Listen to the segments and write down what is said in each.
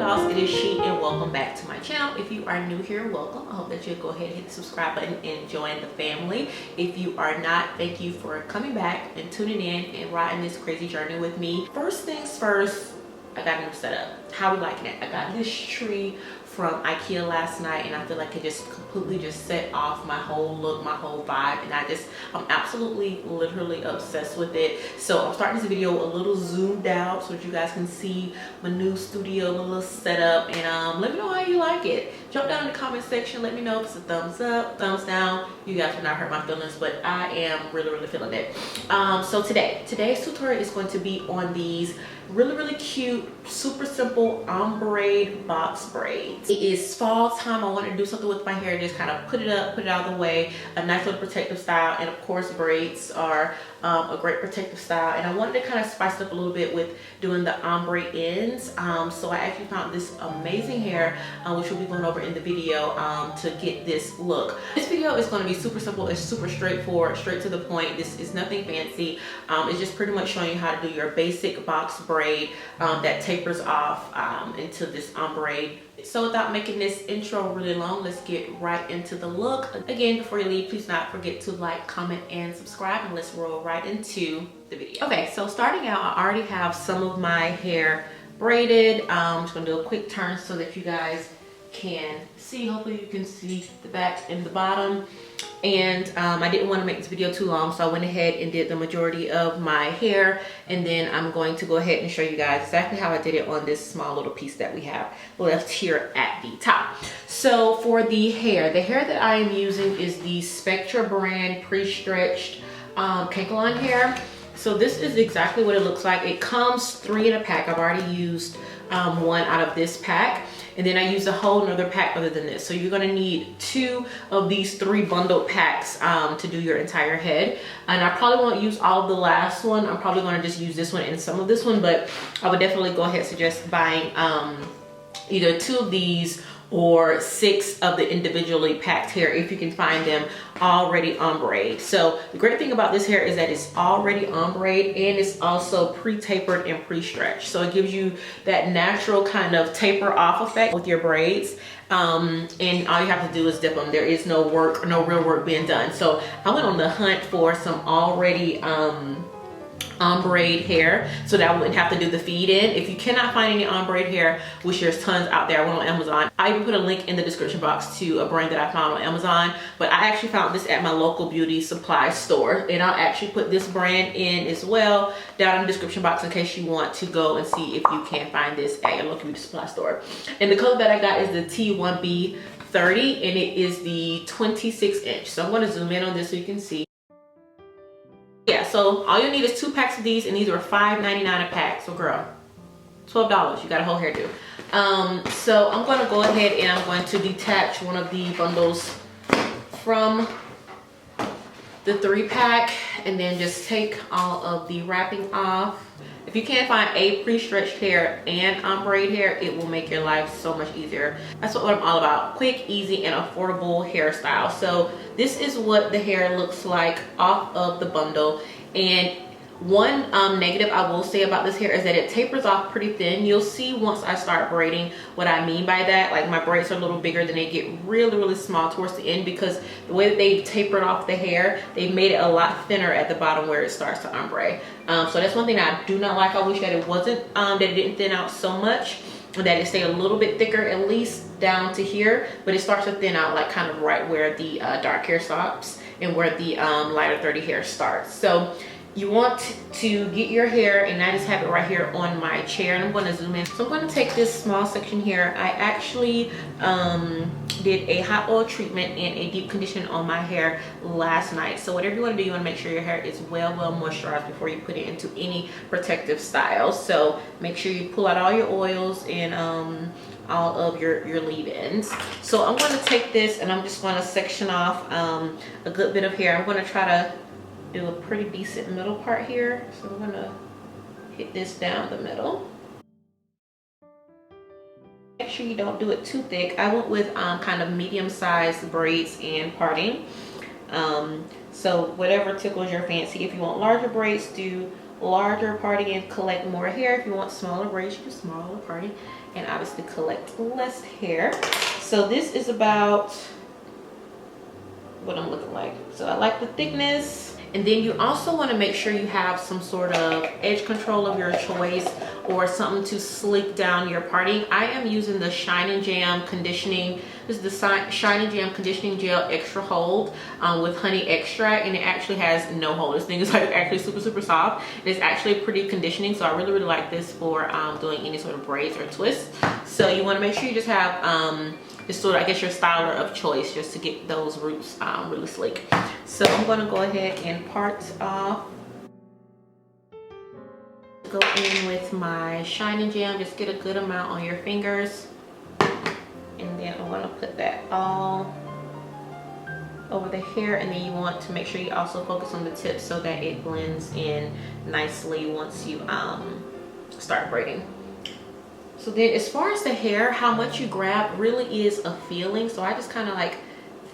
dolls, it is She, and welcome back to my channel. If you are new here, welcome. I hope that you'll go ahead and hit the subscribe button and join the family. If you are not, thank you for coming back and tuning in and riding this crazy journey with me. First things first, I got a new setup. How we liking it? I got this tree from IKEA last night, and I feel like it just completely just set off my whole look, my whole vibe, and I'm absolutely literally obsessed with it. So I'm starting this video a little zoomed out so that you guys can see my new studio, my little setup, and let me know how you like it. Jump down in the comment section, let me know if it's a thumbs up, thumbs down. You guys will not hurt my feelings, but I am really feeling it. So today's tutorial is going to be on these really cute, super simple ombre box braids. It is fall time. I want to do something with my hair, just kind of put it up, put it out of the way, a nice little protective style. And of course, braids are a great protective style, and I wanted to kind of spice it up a little bit with doing the ombre ends. So I actually found this amazing hair, which we'll be going over in the video, to get this look. This video is going to be super simple. It's super straightforward, straight to the point. This is nothing fancy. It's just pretty much showing you how to do your basic box braid that tapers off into this ombre. So without making this intro really long, let's get right into the look. Again, before you leave, please not forget to like, comment, and subscribe, and let's roll right into the video. Okay, so starting out, I already have some of my hair braided. I'm just gonna do a quick turn so that you guys can see. Hopefully you can see the back and the bottom. And I didn't want to make this video too long, so I went ahead and did the majority of my hair, and then I'm going to go ahead and show you guys exactly how I did it on this small little piece that we have left here at the top. So for the hair that I am using is the Spectra Brand pre-stretched kanekolon hair. So this is exactly what it looks like. It comes 3 in a pack. I've already used one out of this pack, and then I used a whole nother pack other than this. So you're gonna need 2 of these 3 bundled packs to do your entire head. And I probably won't use all of the last one. I'm probably gonna just use this one and some of this one, but I would definitely go ahead and suggest buying either 2 of these or 6 of the individually packed hair if you can find them already ombre. So the great thing about this hair is that it's already ombre, and it's also pre-tapered and pre-stretched. So it gives you that natural kind of taper off effect with your braids. And all you have to do is dip them. There is no real work being done. So I went on the hunt for some already ombre hair so that I wouldn't have to do the feed in. If you cannot find any ombre hair, which there's tons out there, I went on Amazon. I even put a link in the description box to a brand that I found on Amazon, but I actually found this at my local beauty supply store, and I'll actually put this brand in as well down in the description box in case you want to go and see if you can find this at your local beauty supply store. And the color that I got is the T1B 30, and it is the 26 inch. So I'm going to zoom in on this so you can see. Yeah, so all you need is 2 packs of these, and these are $5.99 a pack. So girl, $12, you got a whole hairdo. So I'm gonna go ahead and I'm going to detach one of the bundles from the 3-pack, and then just take all of the wrapping off. If you can't find a pre-stretched hair and ombre hair, it will make your life so much easier. That's what I'm all about. Quick, easy, and affordable hairstyle. So this is what the hair looks like off of the bundle. And one negative I will say about this hair is that it tapers off pretty thin. You'll see once I start braiding what I mean by that. Like, my braids are a little bigger, then they get really small towards the end, because the way that they've tapered off the hair, they've made it a lot thinner at the bottom where it starts to ombre. So that's one thing that I do not like. I wish that it wasn't, that it didn't thin out so much, that it stayed a little bit thicker, at least down to here, but it starts to thin out like kind of right where the dark hair stops and where the lighter 30 hair starts. So you want to get your hair, and I just have it right here on my chair, and I'm going to zoom in. So I'm going to take this small section here. I actually did a hot oil treatment and a deep conditioning on my hair last night. So whatever you want to do, you want to make sure your hair is well moisturized before you put it into any protective styles. So make sure you pull out all your oils and all of your leave-ins. So I'm going to take this, and I'm just going to section off a good bit of hair. I'm going to try to do a pretty decent middle part here. So I'm gonna hit this down the middle. Make sure you don't do it too thick. I went with kind of medium-sized braids and parting. So whatever tickles your fancy. If you want larger braids, do larger party and collect more hair. If you want smaller braids, you can smaller party and obviously collect less hair. So this is about what I'm looking like. So I like the thickness. And then you also want to make sure you have some sort of edge control of your choice or something to sleek down your parting. I am using the Shine and Jam conditioning. This is the Shine and Jam conditioning gel extra hold with honey extract, and it actually has no hold. This thing is like actually super soft. And it's actually pretty conditioning, so I really like this for doing any sort of braids or twists. So you want to make sure you just have just sort of, I guess, your styler of choice just to get those roots really sleek. So I'm going to go ahead and part off. Go in with my Shine and Jam, just get a good amount on your fingers. And then I'm going to put that all over the hair, and then you want to make sure you also focus on the tip so that it blends in nicely once you start braiding. So then as far as the hair, how much you grab really is a feeling. So I just kind of like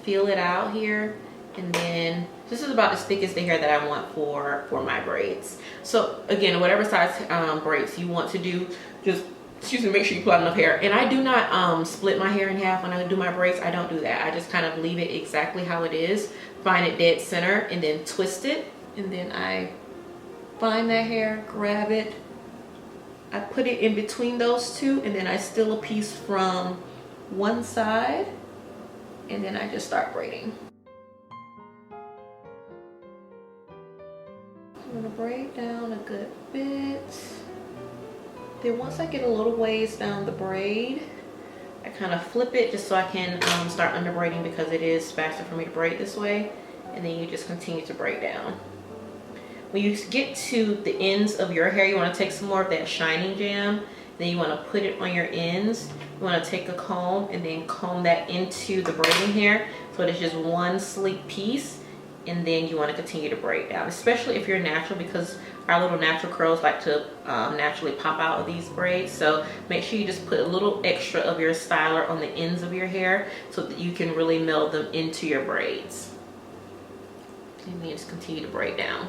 feel it out here. And then this is about as thick as the hair that I want for my braids. So again, whatever size braids you want to do, just, excuse me, make sure you pull out enough hair. And I do not split my hair in half when I do my braids. I don't do that. I just kind of leave it exactly how it is. Find it dead center and then twist it. And then I find that hair, grab it. I put it in between those two, and then I steal a piece from one side, and then I just start braiding. I'm gonna braid down a good bit. Then once I get a little ways down the braid, I kind of flip it just so I can start under braiding, because it is faster for me to braid this way. And then you just continue to braid down. When you get to the ends of your hair, you want to take some more of that Shining Jam. Then you want to put it on your ends. You want to take a comb and then comb that into the braiding hair, so it's just one sleek piece. And then you want to continue to braid down, especially if you're natural, because our little natural curls like to naturally pop out of these braids. So make sure you just put a little extra of your styler on the ends of your hair so that you can really meld them into your braids. And then just continue to braid down.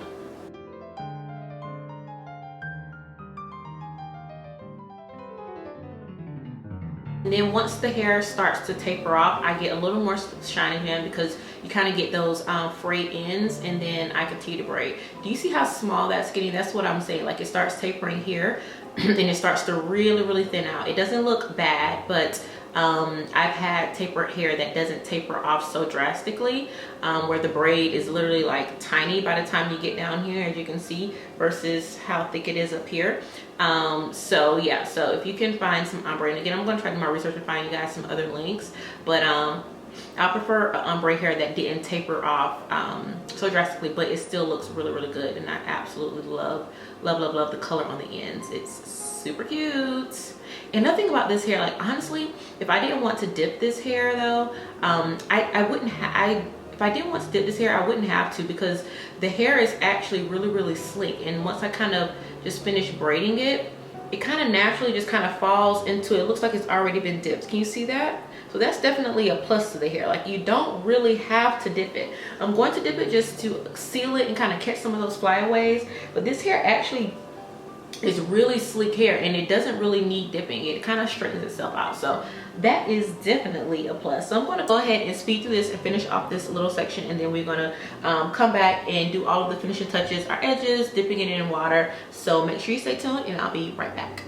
And then once the hair starts to taper off, I get a little more Shine and Jam, because you kind of get those frayed ends, and then I continue to braid. Do you see how small that's getting? That's what I'm saying. Like, it starts tapering here and it starts to really thin out. It doesn't look bad, but I've had tapered hair that doesn't taper off so drastically, where the braid is literally like tiny by the time you get down here, as you can see, versus how thick it is up here. So yeah, so if you can find some ombre, and again, I'm going to try to do my research and find you guys some other links, but I prefer an ombre hair that didn't taper off so drastically, but it still looks really good. And I absolutely love the color on the ends. It's super cute. And nothing about this hair, like, honestly, if I didn't want to dip this hair though, I wouldn't if I didn't want to dip this hair, I wouldn't have to, because the hair is actually really sleek. And once I kind of just finish braiding it, it kind of naturally just kind of falls into it. It looks like it's already been dipped. Can you see that? So that's definitely a plus to the hair. Like, you don't really have to dip it. I'm going to dip it just to seal it and kind of catch some of those flyaways. But this hair actually is really sleek hair, and it doesn't really need dipping. It kind of straightens itself out. So that is definitely a plus. So I'm going to go ahead and speed through this and finish off this little section, and then we're going to come back and do all of the finishing touches, our edges, dipping it in water. So make sure you stay tuned, and I'll be right back.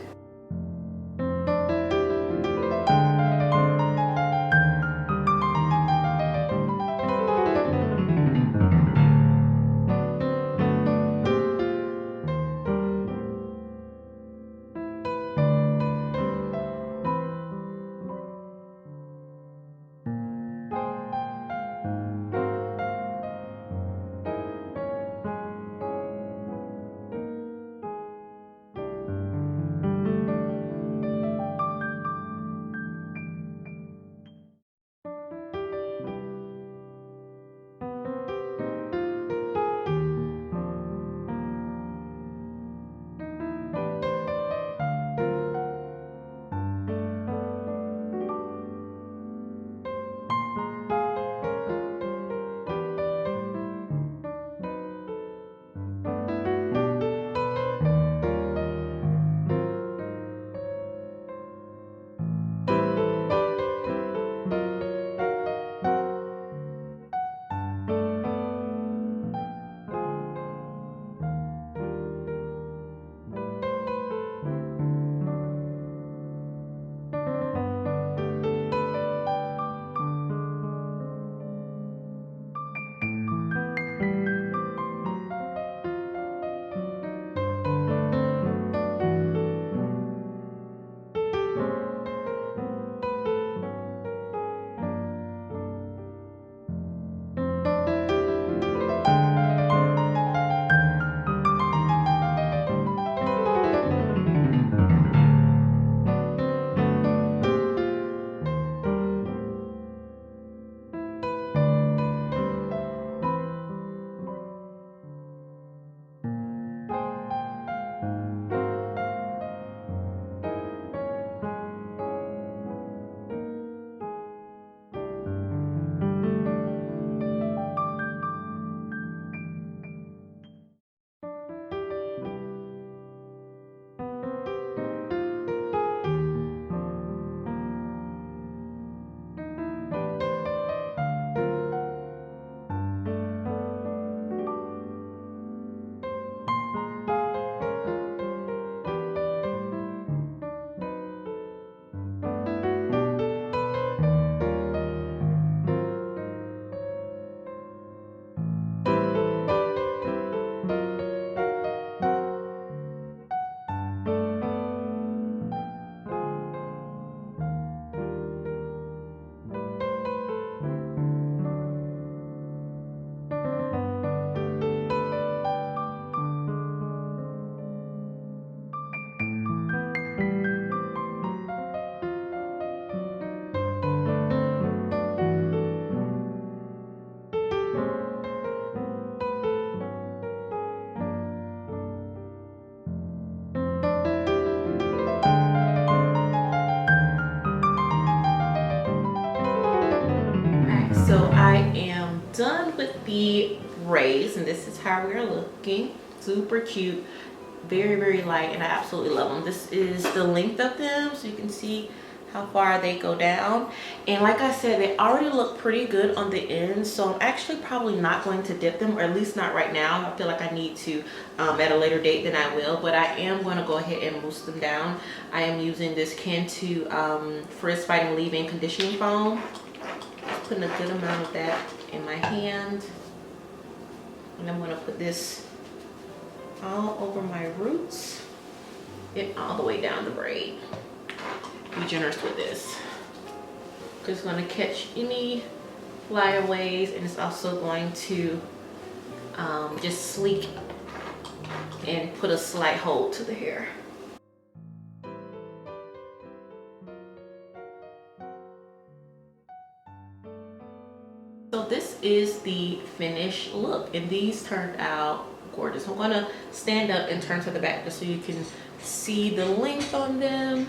the braids, and this is how we're looking. Super cute, very, very light, and I absolutely love them. This is the length of them, so you can see how far they go down. And like I said, they already look pretty good on the ends, so I'm actually probably not going to dip them, or at least not right now. I feel like I need to at a later date, then I will, but I am going to go ahead and mousse them down. I am using this Cantu frizz fighting leave-in conditioning foam. Just putting a good amount of that in my hand, and I'm going to put this all over my roots and all the way down the braid. Be generous with this. It's going to catch any flyaways, and it's also going to just sleek and put a slight hold to the hair. So this is the finished look, and these turned out gorgeous. I'm going to stand up and turn to the back just so you can see the length on them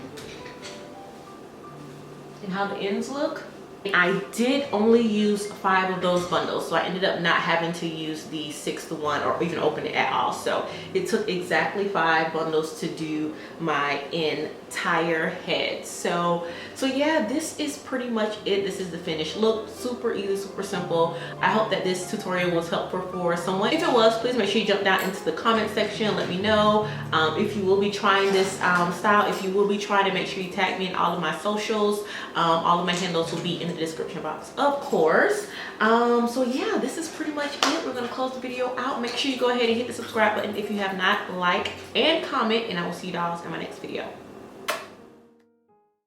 and how the ends look. I did only use 5 of those bundles, so I ended up not having to use the 6th one or even open it at all. So it took exactly 5 bundles to do my entire head. So yeah, this is pretty much it. This is the finished look. Super easy, super simple. I hope that this tutorial was helpful for someone. If it was, please make sure you jump down into the comment section and let me know if you will be trying this style. If you will be trying, to make sure you tag me in all of my socials. All of my handles will be in the description box, of course. So yeah, this is pretty much it. We're gonna close the video out. Make sure you go ahead and hit the subscribe button if you have not, like and comment, and I will see you guys in my next video.